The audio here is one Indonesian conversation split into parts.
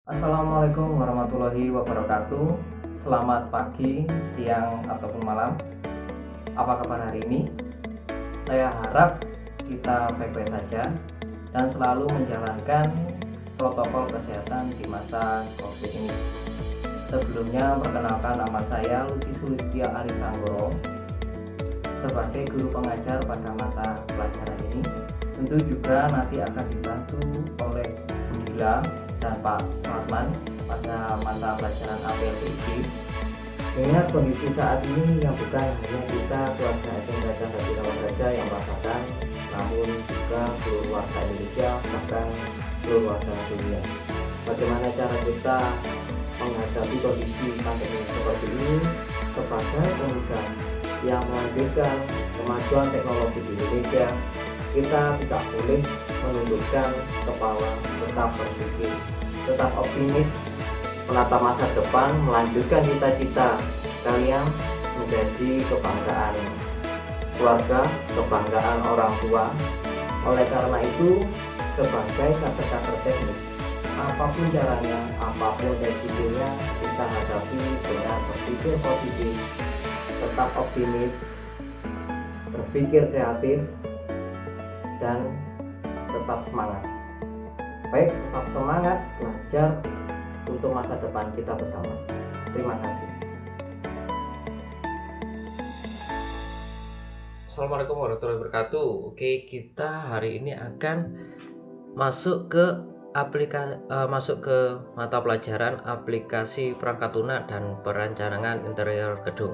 Assalamualaikum warahmatullahi wabarakatuh. Selamat pagi, siang, ataupun malam. Apa kabar hari ini? Saya harap kita baik-baik saja dan selalu menjalankan protokol kesehatan di masa COVID ini. Sebelumnya, perkenalkan, nama saya Luki Sulistia Arisanggoro sebagai guru pengajar pada mata pelajaran ini. Tentu juga nanti akan dibantu oleh Bu Dila dan Pak Rahman pada mata pelajaran APLPG. Mengingat kondisi saat ini yang bukan hanya kita keluarga SMK dan Tidak saja yang merasakan, namun juga seluruh warga Indonesia, bahkan seluruh warga dunia. Bagaimana cara kita menghadapi kondisi pandemi seperti ini sebagai pemuda yang melanjutkan kemajuan teknologi di Indonesia? Kita tidak boleh menundukkan kepala, tetap berpikir, tetap optimis, menatap masa depan, melanjutkan cita-cita kalian menjadi kebanggaan keluarga, kebanggaan orang tua. Oleh karena itu, sebagai kader-kader teknis, apapun caranya, apapun resikonya, kita hadapi dengan berpikir positif, tetap optimis, berpikir kreatif, dan tetap semangat. Baik, tetap semangat belajar untuk masa depan kita bersama. Terima kasih. Assalamualaikum warahmatullahi wabarakatuh. Oke, kita hari ini akan masuk ke mata pelajaran aplikasi perangkat lunak dan perencanaan interior gedung.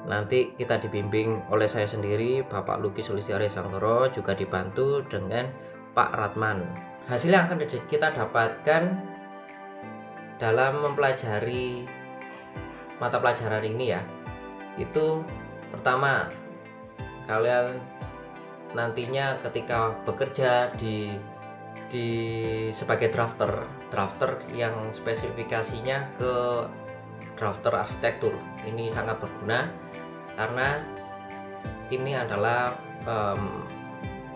Nanti kita dibimbing oleh saya sendiri, Bapak Luki Sulistia Arisanggoro, juga dibantu dengan Pak Ratman. Hasilnya akan kita dapatkan dalam mempelajari mata pelajaran ini ya. Itu pertama, kalian nantinya ketika bekerja di sebagai drafter yang spesifikasinya ke drafter arsitektur, ini sangat berguna karena ini adalah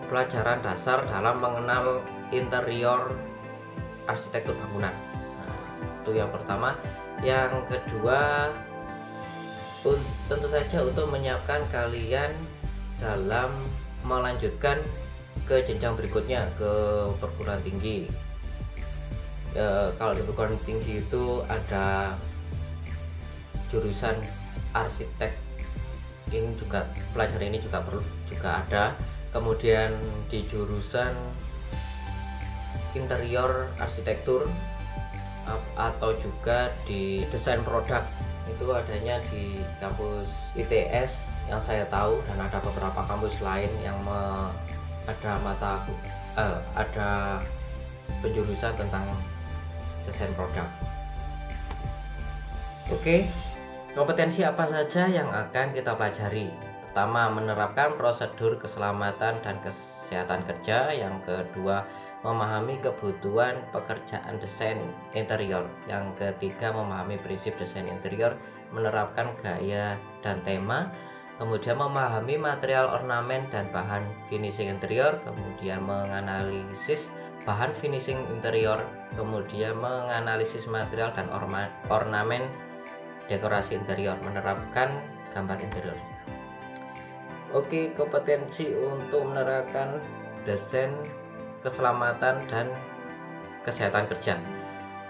pelajaran dasar dalam mengenal interior arsitektur bangunan. Nah, itu yang pertama. Yang kedua, tentu saja untuk menyiapkan kalian dalam melanjutkan ke jenjang berikutnya, ke perguruan tinggi. Kalau di perguruan tinggi itu ada jurusan arsitek, ini juga pelajaran ini juga ada. Kemudian di jurusan interior arsitektur atau juga di desain produk, itu adanya di kampus ITS yang saya tahu, dan ada beberapa kampus lain yang ada penjurusan tentang desain produk. Oke, kompetensi apa saja yang akan kita pelajari? Pertama, menerapkan prosedur keselamatan dan kesehatan kerja. Yang kedua, memahami kebutuhan pekerjaan desain interior. Yang ketiga, memahami prinsip desain interior, menerapkan gaya dan tema. Kemudian memahami material ornamen dan bahan finishing interior. Kemudian menganalisis bahan finishing interior. Kemudian menganalisis material dan ornamen dekorasi interior, menerapkan gambar interior. Oke, kompetensi untuk menerapkan desain keselamatan dan kesehatan kerja.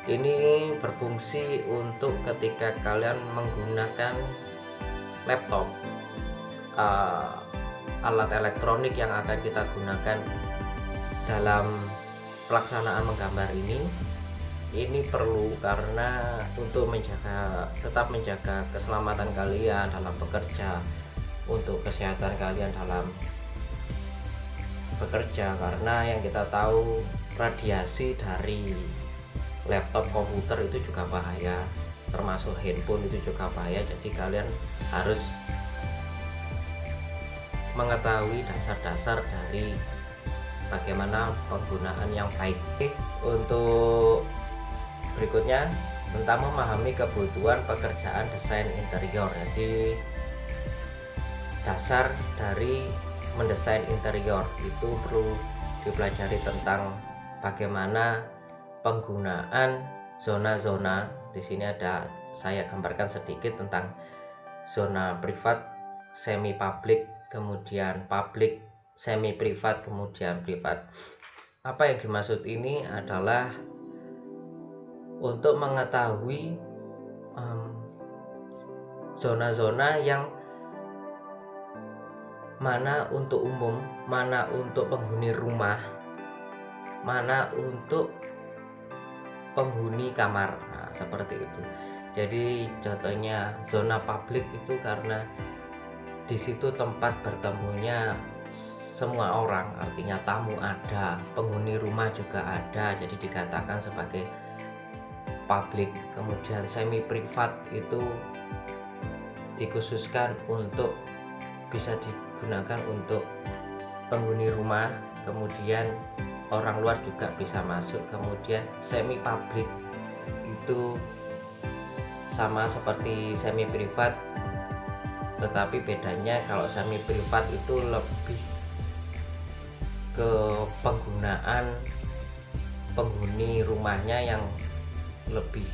Ini berfungsi untuk ketika kalian menggunakan laptop, alat elektronik yang akan kita gunakan dalam pelaksanaan menggambar ini perlu, karena untuk tetap menjaga keselamatan kalian dalam bekerja, untuk kesehatan kalian dalam bekerja, karena yang kita tahu radiasi dari laptop, komputer itu juga bahaya, termasuk handphone itu juga bahaya. Jadi kalian harus mengetahui dasar-dasar dari bagaimana penggunaan yang baik. Untuk berikutnya, tentang memahami kebutuhan pekerjaan desain interior. Jadi dasar dari mendesain interior itu perlu dipelajari tentang bagaimana penggunaan zona-zona. Di sini ada saya gambarkan sedikit tentang zona privat, semi publik, kemudian publik, semi privat, kemudian privat. Apa yang dimaksud ini adalah untuk mengetahui zona-zona yang mana untuk umum, mana untuk penghuni rumah, mana untuk penghuni kamar. Nah, seperti itu. Jadi contohnya zona publik itu karena di situ tempat bertemunya semua orang, artinya tamu ada, penghuni rumah juga ada, jadi dikatakan sebagai publik. Kemudian semi privat itu dikhususkan untuk bisa digunakan untuk penghuni rumah, kemudian orang luar juga bisa masuk. Kemudian semi publik itu sama seperti semi privat, tetapi bedanya kalau semi privat itu lebih ke penggunaan penghuni rumahnya yang lebih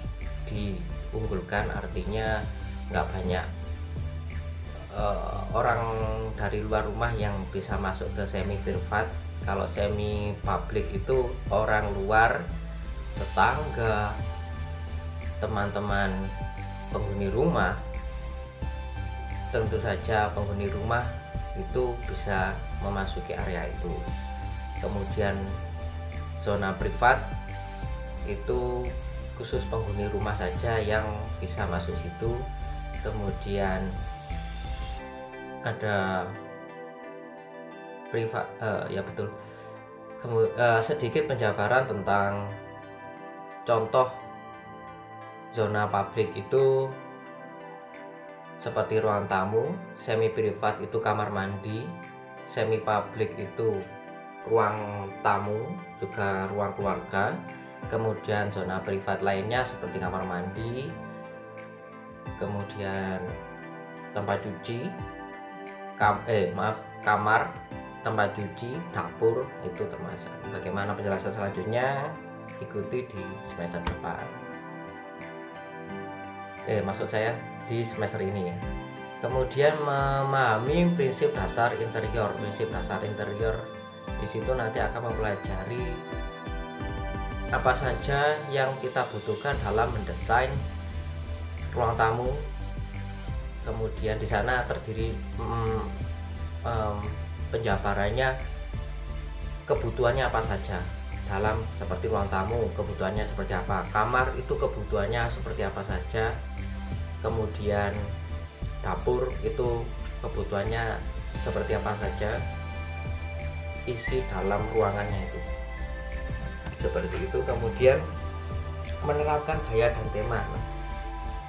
diunggulkan, artinya nggak banyak orang dari luar rumah yang bisa masuk ke semi privat. Kalau semi publik itu orang luar, tetangga, teman-teman penghuni rumah, tentu saja penghuni rumah itu bisa memasuki area itu. Kemudian zona privat itu khusus penghuni rumah saja yang bisa masuk situ. Kemudian ada privat, ya betul. Sedikit penjabaran tentang contoh zona publik itu seperti ruang tamu, semi privat itu kamar mandi, semi publik itu ruang tamu juga ruang keluarga. Kemudian zona privat lainnya seperti kamar mandi, kemudian tempat cuci, kamar, tempat cuci, dapur itu termasuk. Bagaimana penjelasan selanjutnya ikuti di semester depan. Maksud saya di semester ini ya. Kemudian memahami prinsip dasar interior. Prinsip dasar interior di situ nanti akan mempelajari apa saja yang kita butuhkan dalam mendesain ruang tamu. Kemudian di sana terdiri penjabarannya kebutuhannya apa saja dalam seperti ruang tamu, kebutuhannya seperti apa, kamar itu kebutuhannya seperti apa saja, kemudian dapur itu kebutuhannya seperti apa saja, isi dalam ruangannya itu seperti itu. Kemudian menerapkan gaya dan tema.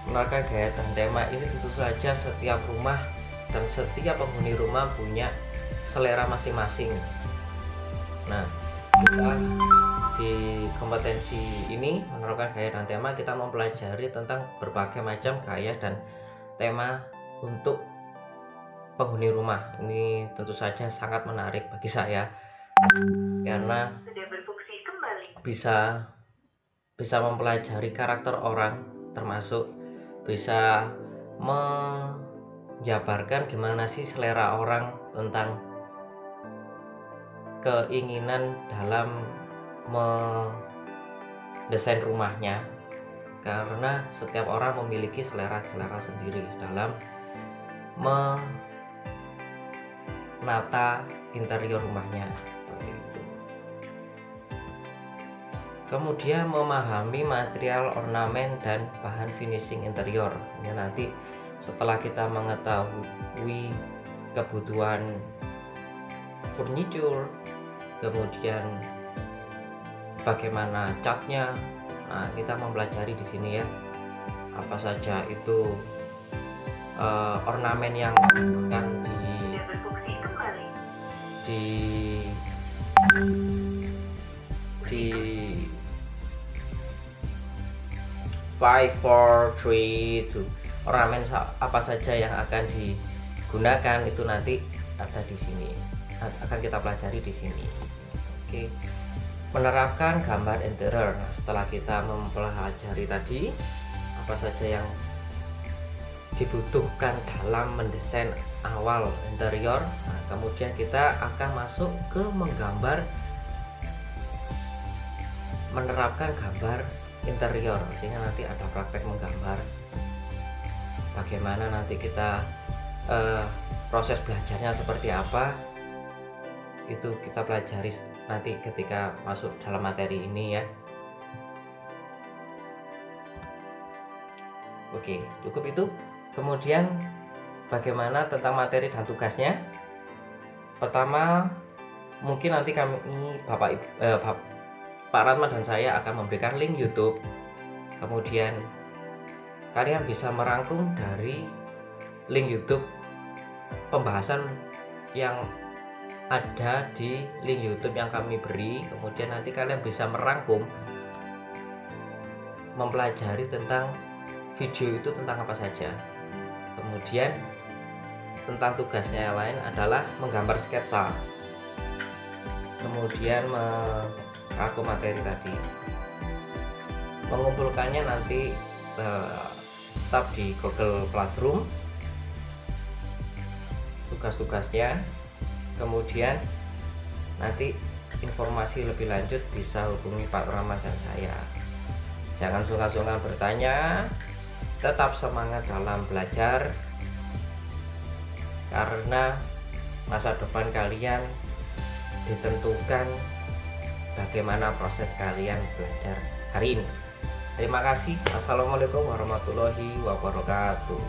Menerapkan gaya dan tema ini tentu saja setiap rumah dan setiap penghuni rumah punya selera masing-masing. Nah, kita di kompetensi ini menerapkan gaya dan tema, kita mempelajari tentang berbagai macam gaya dan tema untuk penghuni rumah. Ini tentu saja sangat menarik bagi saya karena bisa mempelajari karakter orang, termasuk bisa menjabarkan gimana sih selera orang tentang keinginan dalam mendesain rumahnya, karena setiap orang memiliki selera-selera sendiri dalam menata interior rumahnya. Kemudian memahami material ornamen dan bahan finishing interior. Ini nanti setelah kita mengetahui kebutuhan furniture, kemudian bagaimana catnya, nah kita mempelajari di sini ya apa saja itu ornamen yang akan di 5, 4, 3, 2 ornamen apa saja yang akan digunakan itu nanti ada di sini, akan kita pelajari di sini. Oke. menerapkan gambar interior. Nah, setelah kita mempelajari tadi apa saja yang dibutuhkan dalam mendesain awal interior, nah, kemudian kita akan masuk ke menggambar, menerapkan gambar interior. Artinya nanti ada praktek menggambar, bagaimana nanti kita proses belajarnya seperti apa, itu kita pelajari nanti ketika masuk dalam materi ini ya. Oke, cukup itu. Kemudian bagaimana tentang materi dan tugasnya? Pertama, mungkin nanti kami Pak Ratman dan saya akan memberikan link YouTube. Kemudian kalian bisa merangkum dari link YouTube pembahasan yang ada di link YouTube yang kami beri. Kemudian nanti kalian bisa merangkum, mempelajari tentang video itu tentang apa saja. Kemudian tentang tugasnya yang lain adalah menggambar sketsa, kemudian merangkum materi tadi, mengumpulkannya nanti tetap di Google Classroom tugas-tugasnya. Kemudian nanti informasi lebih lanjut bisa hubungi Pak Rahmat dan saya. Jangan sungkan-sungkan bertanya, tetap semangat dalam belajar, karena masa depan kalian ditentukan bagaimana proses kalian belajar hari ini. Terima kasih. Assalamualaikum warahmatullahi wabarakatuh.